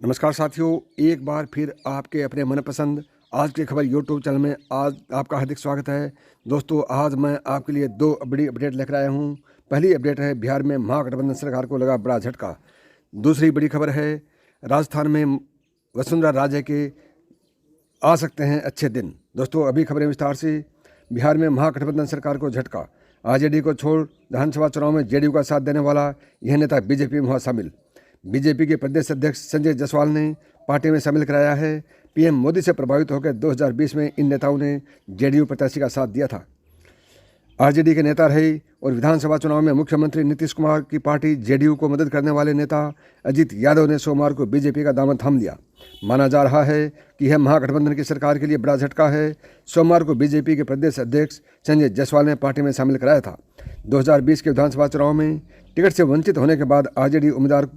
नमस्कार साथियों, एक बार फिर आपके अपने मनपसंद आज की खबर यूट्यूब चैनल में आज आपका हार्दिक स्वागत है। दोस्तों, आज मैं आपके लिए दो बड़ी अपडेट लेकर आया हूं। पहली अपडेट है, बिहार में महागठबंधन सरकार को लगा बड़ा झटका। दूसरी बड़ी खबर है, राजस्थान में वसुंधरा राजे के आ सकते हैं अच्छे दिन। दोस्तों, अभी खबरें विस्तार से। बिहार में महागठबंधन सरकार को झटका। आरजेडी को छोड़ विधानसभा चुनाव में जेडीयू का साथ देने वाला यह नेता बीजेपी में हुआ शामिल। बीजेपी के प्रदेश अध्यक्ष संजय जायसवाल ने पार्टी में शामिल कराया है। पीएम मोदी से प्रभावित होकर 2020 में इन नेताओं ने जेडीयू प्रत्याशी का साथ दिया था। आरजेडी के नेता रहे और विधानसभा चुनाव में मुख्यमंत्री नीतीश कुमार की पार्टी जेडीयू को मदद करने वाले नेता अजित यादव ने सोमवार को बीजेपी का दामन थाम लिया। माना जा रहा है कि यह महागठबंधन की सरकार के लिए बड़ा झटका है। सोमवार को बीजेपी के प्रदेश अध्यक्ष संजय जायसवाल ने पार्टी में शामिल कराया था। 2020 के विधानसभा चुनाव में टिकट से वंचित होने के बाद आरजेडी उम्मीदवार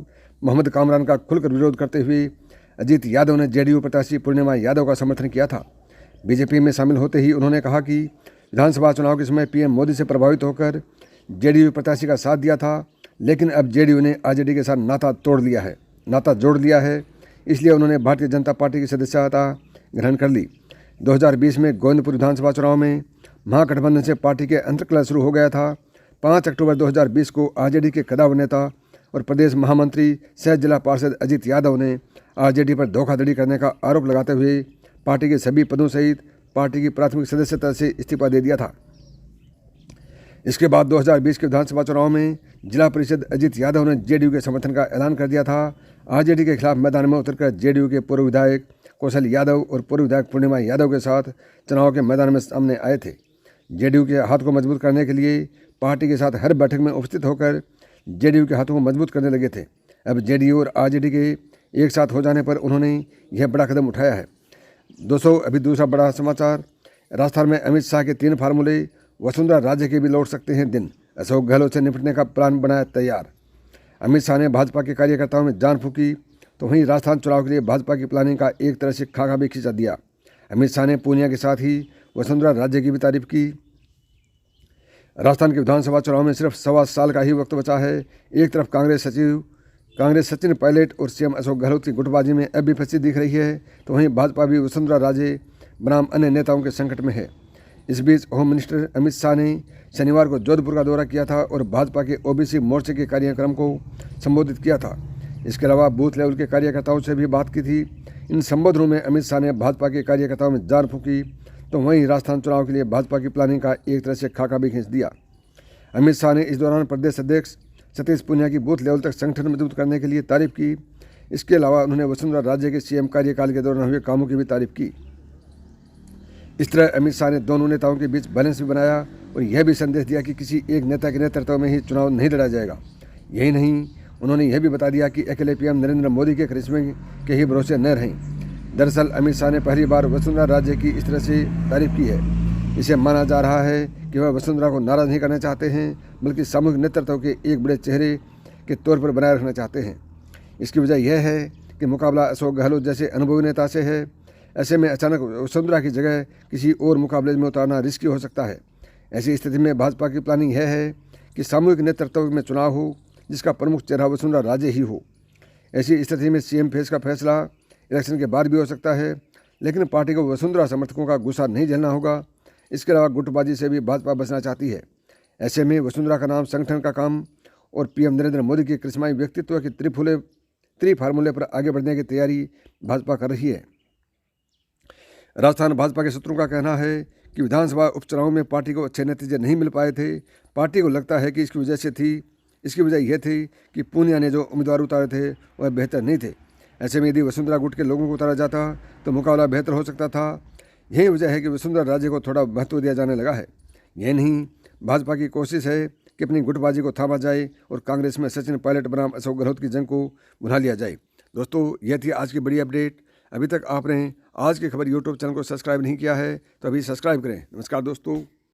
मोहम्मद कामरान का खुलकर विरोध करते हुए अजित यादव ने जेडीयू प्रत्याशी पूर्णिमा यादव का समर्थन किया था। बीजेपी में शामिल होते ही उन्होंने कहा कि विधानसभा चुनाव के समय पीएम मोदी से प्रभावित होकर जेडीयू प्रत्याशी का साथ दिया था, लेकिन अब जेडीयू ने आरजेडी के साथ नाता जोड़ लिया है। इसलिए उन्होंने भारतीय जनता पार्टी की सदस्यता ग्रहण कर ली। 2020 में गोविंदपुर विधानसभा चुनाव में महागठबंधन से पार्टी के अंतर्कलह शुरू हो गया था। 5 अक्टूबर 2020 को आरजेडी के कदावर नेता और प्रदेश महामंत्री सह जिला पार्षद अजित यादव ने आरजेडी पर धोखाधड़ी करने का आरोप लगाते हुए पार्टी के सभी पदों सहित पार्टी की प्राथमिक सदस्यता से इस्तीफा दे दिया था। इसके बाद 2020 के विधानसभा चुनाव में जिला परिषद अजित यादव ने जेडीयू के समर्थन का ऐलान कर दिया था। आरजेडी के खिलाफ मैदान में उतरकर जेडीयू के पूर्व विधायक कौशल यादव और पूर्व विधायक पूर्णिमा यादव के साथ चुनाव के मैदान में सामने आए थे। जेडीयू के हाथ को मजबूत करने के लिए पार्टी के साथ हर बैठक में उपस्थित होकर जेडीयू के हाथों को मजबूत करने लगे थे। अब जेडीयू और आरजेडी के एक साथ हो जाने पर उन्होंने यह बड़ा कदम उठाया है। दोस्तों, अभी दूसरा बड़ा समाचार, राजस्थान में अमित शाह के 3 फार्मूले, वसुंधरा राजे के भी लौट सकते हैं दिन। अशोक गहलोत से निपटने का प्लान बनाया तैयार। अमित शाह ने भाजपा के कार्यकर्ताओं में जान फूकी, तो वहीं राजस्थान चुनाव के लिए भाजपा की प्लानिंग का एक तरह से खाका भी खिंचा दिया। अमित शाह ने पूनिया के साथ ही वसुंधरा राजे की भी तारीफ की। राजस्थान के विधानसभा चुनाव में सिर्फ 1.25 साल का ही वक्त बचा है। एक तरफ कांग्रेस सचिन पायलट और सीएम अशोक गहलोत की गुटबाजी में अब भी फंसी दिख रही है, तो वहीं भाजपा भी वसुंधरा राजे बनाम अन्य नेताओं के संकट में है। इस बीच होम मिनिस्टर अमित शाह ने शनिवार को जोधपुर का दौरा किया था और भाजपा के ओबीसी मोर्चे के कार्यक्रम को संबोधित किया था। इसके अलावा बूथ लेवल के कार्यकर्ताओं से भी बात की थी। इन संबोधनों में अमित शाह ने भाजपा के कार्यकर्ताओं में जान फूकी, तो वहीं राजस्थान चुनाव के लिए भाजपा की प्लानिंग का एक तरह से खाका भी खींच दिया। अमित शाह ने इस दौरान प्रदेश अध्यक्ष सतीश पूनिया की बूथ लेवल तक संगठन मजबूत करने के लिए तारीफ की। इसके अलावा उन्होंने वसुंधरा राजे के सीएम कार्यकाल के दौरान हुए कामों की भी तारीफ की। इस तरह अमित शाह ने दोनों नेताओं के बीच बैलेंस भी बनाया और यह भी संदेश दिया कि किसी एक नेता के नेतृत्व में ही चुनाव नहीं लड़ा जाएगा। यही नहीं, उन्होंने यह भी बता दिया कि अकेले पीएम नरेंद्र मोदी के करिश्मे के ही भरोसे न रहें। दरअसल अमित शाह ने पहली बार वसुंधरा राजे की इस तरह से तारीफ की है। इसे माना जा रहा है कि वह वसुंधरा को नाराज नहीं करना चाहते हैं, बल्कि सामूहिक नेतृत्व के एक बड़े चेहरे के तौर पर बनाए रखना चाहते हैं। इसकी वजह यह है कि मुकाबला अशोक गहलोत जैसे अनुभवी नेता से है। ऐसे में अचानक वसुंधरा की जगह किसी और मुकाबले में उतारना रिस्की हो सकता है। ऐसी स्थिति में भाजपा की प्लानिंग यह है कि सामूहिक नेतृत्व में चुनाव हो जिसका प्रमुख चेहरा वसुंधरा राजे ही हो। ऐसी स्थिति में सीएम फेस का फैसला इलेक्शन के बाद भी हो सकता है, लेकिन पार्टी को वसुंधरा समर्थकों का गुस्सा नहीं झेलना होगा। इसके अलावा गुटबाजी से भी भाजपा बचना चाहती है। ऐसे में वसुंधरा का नाम संगठन का काम और पीएम नरेंद्र मोदी के करिश्माई व्यक्तित्व के त्रि फार्मूले पर आगे बढ़ने की तैयारी भाजपा कर रही है। राजस्थान भाजपा के सूत्रों का कहना है कि विधानसभा उपचुनाव में पार्टी को अच्छे नतीजे नहीं मिल पाए थे। पार्टी को लगता है कि इसकी वजह यह थी कि पूनिया ने जो उम्मीदवार उतारे थे वह बेहतर नहीं थे। ऐसे में यदि वसुंधरा गुट के लोगों को उतारा जाता तो मुकाबला बेहतर हो सकता था। यही वजह है कि वसुंधरा राजे को थोड़ा महत्व दिया जाने लगा है। यह नहीं, भाजपा की कोशिश है कि अपनी गुटबाजी को थामा जाए और कांग्रेस में सचिन पायलट बनाम अशोक गहलोत की जंग को भुना लिया जाए। दोस्तों, यह थी आज की बड़ी अपडेट। अभी तक आपने आज की खबर यूट्यूब चैनल को सब्सक्राइब नहीं किया है तो अभी सब्सक्राइब करें। नमस्कार दोस्तों।